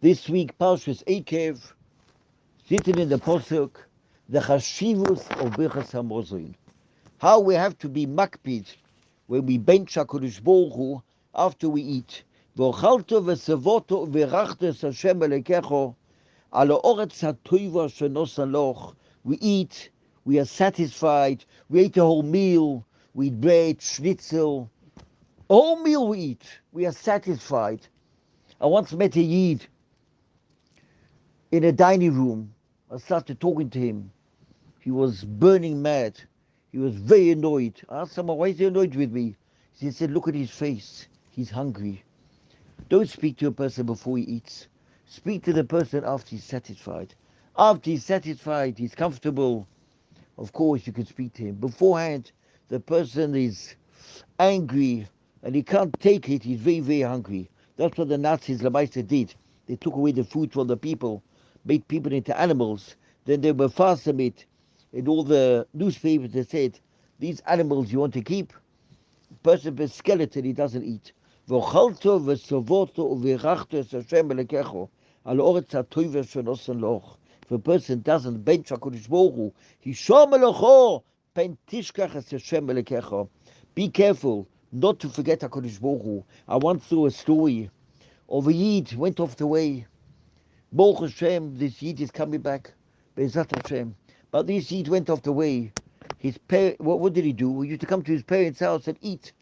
This week, Parshas Eikev, sitting in the Posuk, the Chashivus of Birchas HaMozoin. How we have to be makpid when we bench HaKadosh Baruch Hu after we eat. V'ochalto v'sevoto v'rachtes Hashem Elekecho ala oretz ha'toiva shenosa loch. We eat, we are satisfied, we ate a whole meal, we eat bread, schnitzel. A whole meal we eat, we are satisfied. I once met a Yid in a dining room. I started talking to him. He was burning mad. He was very annoyed. I asked someone, why is he annoyed with me? He said, look at his face. He's hungry. Don't speak to a person before he eats. Speak to the person after he's satisfied. After he's satisfied, he's comfortable. Of course, you can speak to him. Beforehand, the person is angry and he can't take it. He's very, very hungry. That's what the Nazis, Lamaisa, did. They took away the food from the people, made people into animals. Then they were fastened it. In all the newspapers, they said, these animals you want to keep, person with skeleton, he doesn't eat. V'ochalto v'sovoto v'rachto es Hashem Elekecho al oretz ha'toiva shenosan loch. If a person doesn't bench HaKadosh Baruch Hu, he shom elocho pen tishkach es Hashem Elekecho. Be careful not to forget HaKadosh Baruch Hu. I once saw a story of a Yid went off the way. Baruch Hashem, this Yid is coming back. Be'ezat Hashem. But this Yid went off the way. His what did he do? He used to come to his parents' house and eat.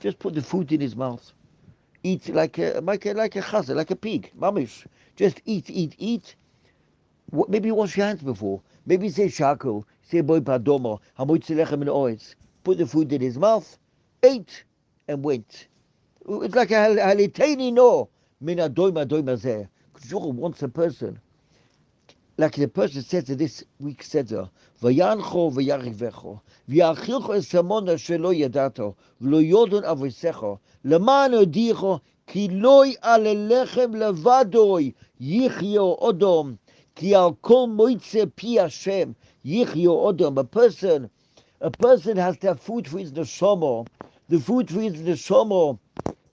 Just put the food in his mouth. Eat like a chazer, like a pig. Mamish. Just eat. Maybe you wash your hands before. Maybe say shakel. Say boy padomo. Hamoitzi lechem in ois. Put the food in his mouth. Ate and went. It's like a haliteni no. Min adoima zeh. Because wants a person. Like the person says in this week's Seder, Vayancho v'yarivecho, v'yachilcho esamona shelo yadato, v'lo yodon avosecho, leman odicho, ki loi alelechem levadoi, yichyo odom, ki al kol moitze pi Hashem, yichyo odom. A person has to have food for his neshama. The food for his neshama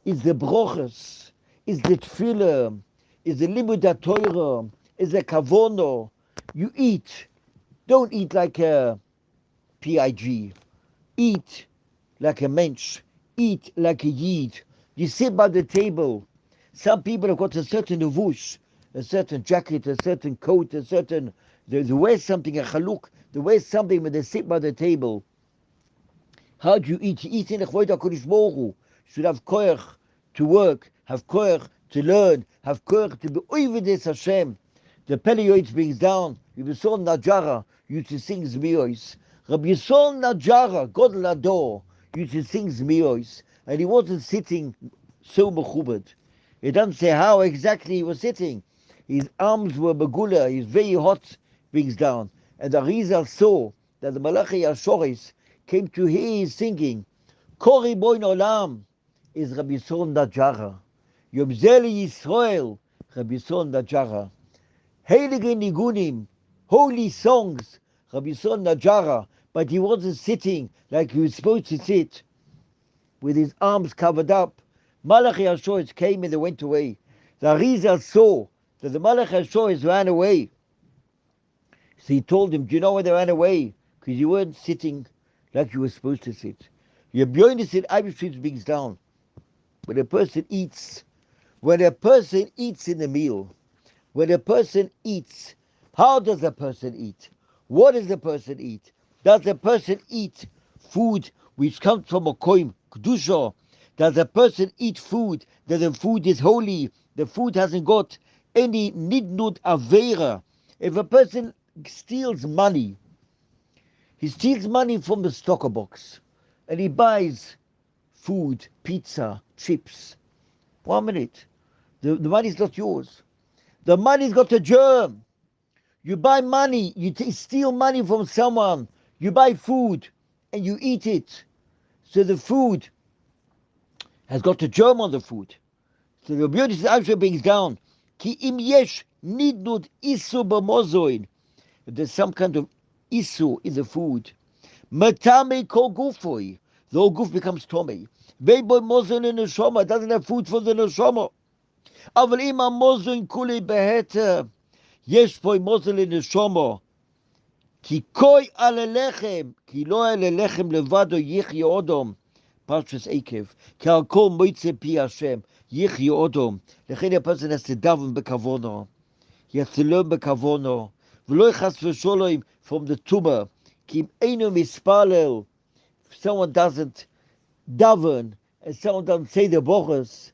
is the brochus, is the tefillah, is the limud Torah, is a kavono. You eat. Don't eat like a pig. Eat like a mensch. Eat like a yid. You sit by the table. Some people have got a certain levush, a certain jacket, a certain coat, a certain... They wear something, a chaluk. They wear something when they sit by the table. How do you eat? You eat in the Chvoid HaKadosh Baruch Hu. You should have koyach to work, have koyach to learn, have koyach to be oivedes Hashem. The Pele Yoetz brings down, Rabbi Yisrael Najara used to sing Zmios. Rabbi Yisrael Najara, God Lador, used to sing Zmios, and he wasn't sitting so mechubed. It doesn't say how exactly he was sitting. His arms were begula, he's very hot, brings down. And the Arizal saw that the Malachi Ashoris came to hear his singing. Kori Boin Olam is Rabbi Yisrael Najara. Yom Zeli Yisrael, Rabbi Yisrael Najara. Heilige Nigunim, holy songs, Rabbi Yisrael Najara, but he wasn't sitting like he was supposed to sit, with his arms covered up. Malachi HaShoris came and they went away. The Arizal saw that the Malachi HaShoris ran away. So he told him, do you know why they ran away? Because you weren't sitting like you were supposed to sit. Your Byonis in Ivy Street brings down. When a person eats in the meal, when a person eats, how does a person eat? What does a person eat? Does a person eat food which comes from a koim, kedusha? Does a person eat food that the food is holy? The food hasn't got any nidnud avera. If a person steals money, he steals money from the stocker box and he buys food, pizza, chips. 1 minute. The money's not yours. The money's got a germ. You buy money, you steal money from someone, you buy food, and you eat it. So the food has got a germ on the food. So the beauty actually brings down, Ki im yesh nidnud isu b'mozoin. If there's some kind of isu in the food, matame kol gufoi, the whole goof becomes tummy. Veiboy mozoin in the neshama, doesn't have food for the neshama. אבל אם המוזן כולי בהתר, יש פה מוזן לנשומו, כי כוי על הלחם, כי לא על הלחם לבדו יחיה אודום, פרשת עקב, כי על כל מוצא פי השם, יחיה אודום, לכן הפרשת נעשה דוון בכוונו, יצלם בכוונו, ולא יחס ושולם from the tumor, כי אם אינו מספלל, if someone doesn't daven, and someone doesn't say the brachos,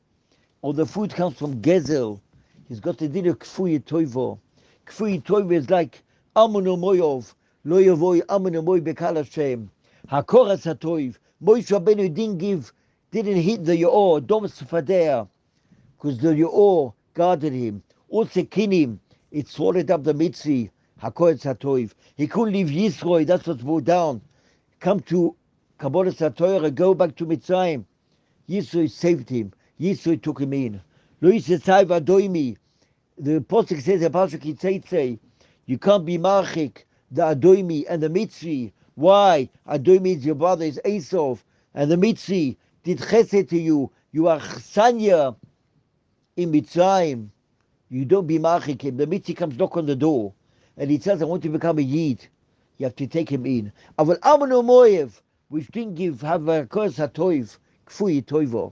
or the food comes from gezel, he's got the din of kfui toivo. Kfui toivo is like amonu moyov, lo yavoi amonu moy bekal Hashem. Hakoras hatoiv. Moshe Rabbeinu didn't hit the Yaor, Dom Sfadeh, because the Yaor guarded him. Also Kinim, it swallowed up the Mitzi, Hakoras hatoiv. He couldn't leave Yisroi, that's what's brought down. Come to Kabbalah Satorah, go back to Mitzrayim. Yisroi saved him. Yisroi took him in. Lo Yisroi Vadoimi. The Apostle says, you can't be Marchik, the Adoimi and the Mitzi. Why? Adoimi is your brother, is Esau. And the Mitzi did chesed to you. You are Chsanya in Mitzrayim. You don't be Marchik him. The Mitzi comes knock on the door. And he says, I want to become a Yid. You have to take him in. Aval Amanu Moyev, which didn't have a curse hatoiv, Kfui Toivo.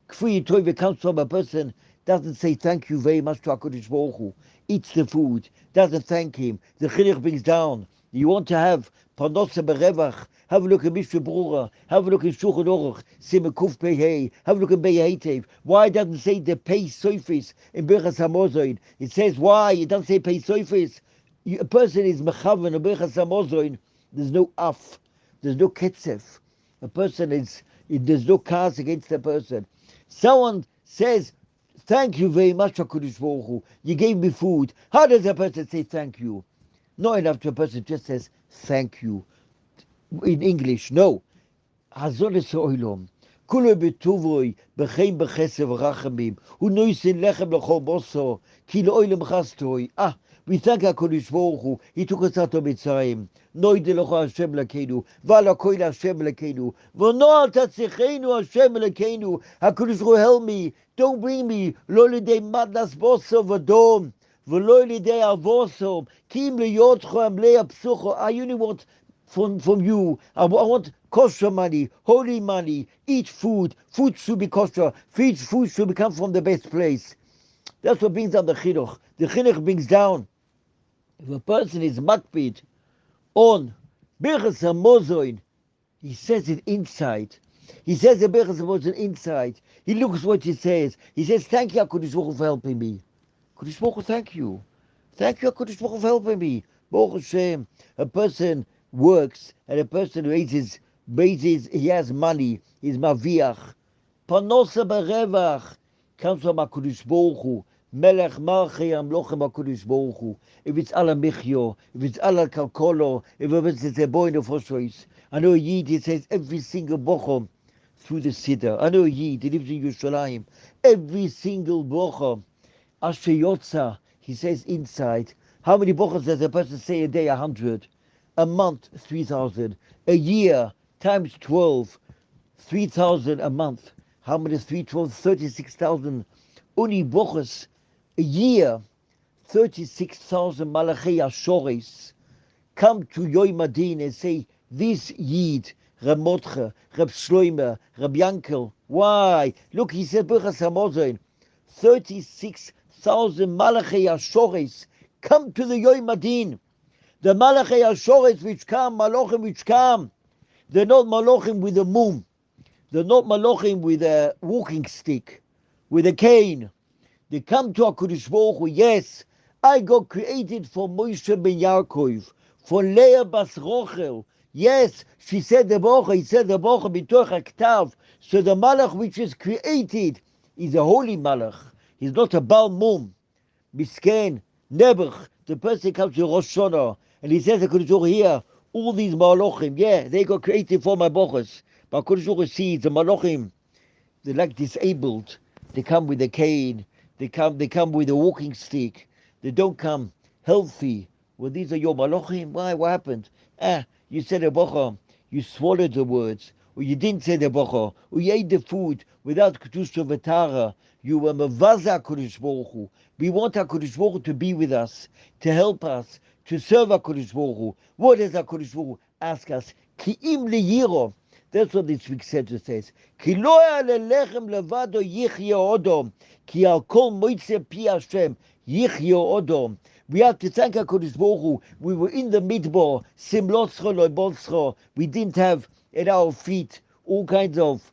Kfui Toivo comes from a person doesn't say thank you very much to HaKadosh Baruch Hu, eats the food, doesn't thank him, the chinuch brings down. You want to have parnosa berevach, have a look at Mishra Brura, have a look at Shulchan Aruch, Simon Kuf Pehei, have a look at Be'etev. Why doesn't it say the Pei Soifis in Birchas HaMozoin? It says why, it doesn't say Pei Soifis. A person is mechavan in Birchas HaMozoin, there's no af, there's no ketzef. A person there's no cause against the person. Someone says, thank you very much, HaKadosh Baruch Hu. You gave me food. How does a person say thank you? Not enough to a person just says thank you. In English, no. Hazoles ha'olam. Kulu b'tuvoi, b'chein b'chesed v'rachamim. Hu noisin lechem l'chol boso, ki l'oilem chastoi. We thank HaKadosh Baruch Hu. He took us out of Mitzrayim. Noide l'cho Hashem l'keinu. V'ala koil Hashem l'keinu. V'no al tatzichenu Hashem l'keinu. HaKadosh Baruch Hu, help me. Don't bring me. Lo lidei madnas boso v'dom. V'lo lidei avosom. Kim liyotcho am lei apsucho. I only want from you. I want kosher money, holy money. Eat food. Food should be kosher. Food should come from the best place. That's what brings down the chinuch. The chinuch brings down. If a person is makpid on Birchas HaMozoin, he says it inside. He says the Birchas HaMozoin inside. He looks what he says. He says, thank you, HaKadosh Baruch Hu, for helping me. HaKadosh Baruch Hu, thank you. Thank you, HaKadosh Baruch Hu, for helping me. Baruch Hashem. A person works, and a person raises, he has money, he's maviach. Panosa berevach comes from HaKadosh Baruch Hu. Melech Malchei Amlochem HaKadosh Baruch Hu. If it's ala michyo, if it's ala kalkolo, if it's a boy of Hoshois. I know a Yid, he says every single bochum through the Siddur. I know a Yid, he lives in Yerushalayim. Every single bochum, Asher Yotza, he says inside. How many bochums does a person say a day? 100. A month, 3,000. A year, times 12, 3,000 a month. How many is 312? 36,000. Only bochus. A year, 36,000 Malachei Ashores come to Yom Adin and say, this Yid, Reb Mordche, Reb Shloime, Reb Yankel. Why? Look, he said, Birchas HaMozoin, 36,000 Malachei Ashores come to the Yom Adin. The Malachei Ashores which come, Malachim which come, they're not Malachim with a mum. They're not Malachim with a walking stick, with a cane. They come to HaKadosh Baruch Hu. Yes, I got created for Moshe ben Yaakov, for Leah bas Rochel. Yes, she said the Baruch, he said the Baruch b'toch haktav. So the Malach which is created is a holy Malach. He's not a Baal Mum. Misken, Nebuch, the person comes to Rosh Hashanah, and he says, HaKadosh Baruch Hu, here, all these Malachim, yeah, they got created for my Bochus. But HaKadosh Baruch Hu sees the Malachim, they're like disabled. They come with a cane. They come with a walking stick. They don't come healthy. Well, these are your Malachim. Why? What happened? You said a Bochum. You swallowed the words. or you didn't say the bracha, or you ate the food without kedusha v'tara, you were mevaza HaKadosh Baruch Hu. We want HaKadosh Baruch Hu to be with us, to help us, to serve HaKadosh Baruch Hu. What does HaKadosh Baruch Hu ask us? Ki im liyiro. That's what this week's Seder says. Ki lo lechem levado yichye odom, ki al kol moitze pi Hashem yichye odom. We have to thank HaKadosh Baruch Hu. We were in the midbar, simlotzcho loibotzcho. We didn't have at our feet all kinds of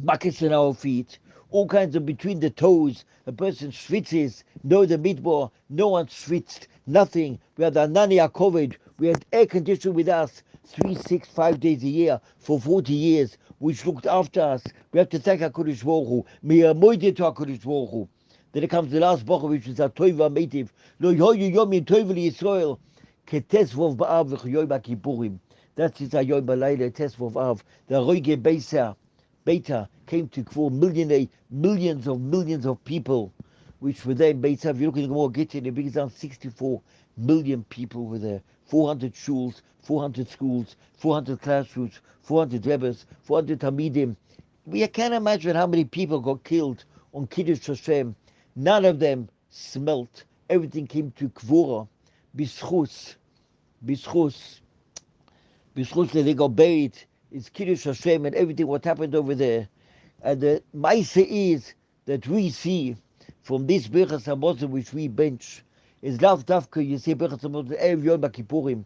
buckets in our feet, all kinds of between the toes. A person schwitzes, no the midbar, no one schwitzed, nothing. We had Anani HaKoved, we had air conditioning with us 3, 6, 5 days a year for 40 years, which looked after us. We have to thank HaKadosh Baruch Hu. We are moided to HaKadosh Baruch Hu. Then it comes the last bracha, which is a Toiva Meitiv. Lo yoyu yom in Toiva Yisrael, ketes vov ba'av v'choyoy ba'kipurim. That's his ayoy ba'layla, tes vov av. The roige beisa. Beta came to for millions of people, which were there in Beta. If you look at the Gemara Gittin, it brings down 64 million people were there. 400 shuls, 400 schools, 400 classrooms, 400 rebbes, 400 tamidim. We can't imagine how many people got killed on Kiddush Hashem. None of them smelt. Everything came to Kvura. Bischus, that they got buried. It's Kiddush Hashem and everything what happened over there. And the Maise is that we see from this Birchas HaMazon which we bench is Lav Davka, you see Birchas HaMazon, Erev Yom HaKippurim.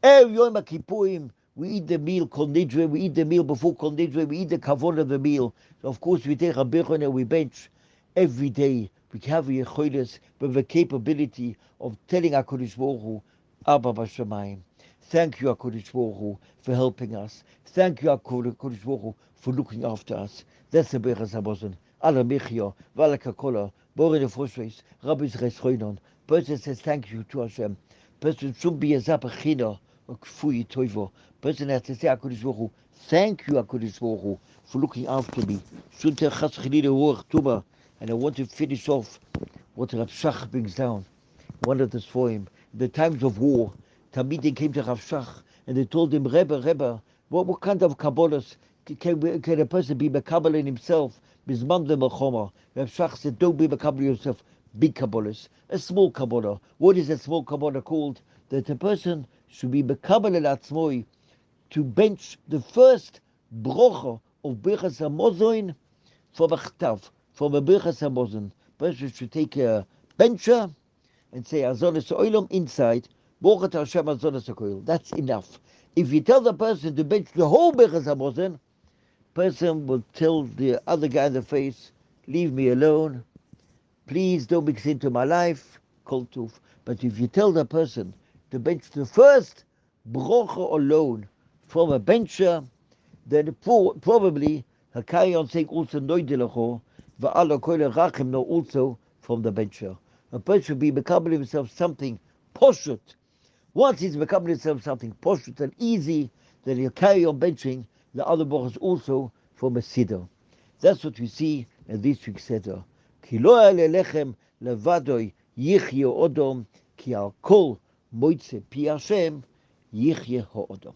Erev Yom HaKippurim, we eat the meal Kol Nidre, we eat the meal before Kol Nidre, we eat the kavod of the meal. So of course we take a Birchon and we bench every day. We have a Yechoides, with the capability of telling HaKadosh Baruch Hu, Abba B'Shamayim. Thank you, HaKadosh Baruch Hu, for helping us. Thank you, HaKadosh Baruch Hu, for looking after us. That's the Birchas HaMazon. Ala Michya, Vala Kakola, Bore Nefoshes, Rabbi Zreschoinon. Person says thank you to Hashem. Person shouldn't be a zapachina, or kfui toivo. Person has to say, HaKadosh Baruch Hu, thank you, HaKadosh Baruch Hu, for looking after me. Shouldn't have chas chelida ruach tuma. And I want to finish off what Rav Shach brings down. One of the Sforim. In the times of war, Talmidim came to Rav Shach and they told him, Rebbe, what kind of Kabbalahs can a person be Mekabal in himself? Bizman de Melchoma. Rav Shach said, don't be Mekabal yourself. Big Kabbalahs. A small Kabbalah. What is a small Kabbalah called? That a person should be Mekabal el Atzmoi to bench the first brocha of Birchas HaMazon from a chtav, from a Birchas HaMazon. Person should take a bencher and say Azonos Oilam inside. That's enough. If you tell the person to bench the whole Birchas HaMazon, person will tell the other guy in the face, leave me alone, please don't mix into my life, kol tuf. But if you tell the person to bench the first brocha alone from a bencher, then probably Hakayon saying also noidelacho, va'ala koile rachim no also from the bencher. A person should be becoming himself something poshut. Once he's becoming himself something poshut and easy, then he'll carry on benching the other brachas also from a siddur. That's what we see in this week's Seder. Ki lo ya'ale lechem levadoi yichye odom, ki al kol moitze pi Hashem yichye ha'odom.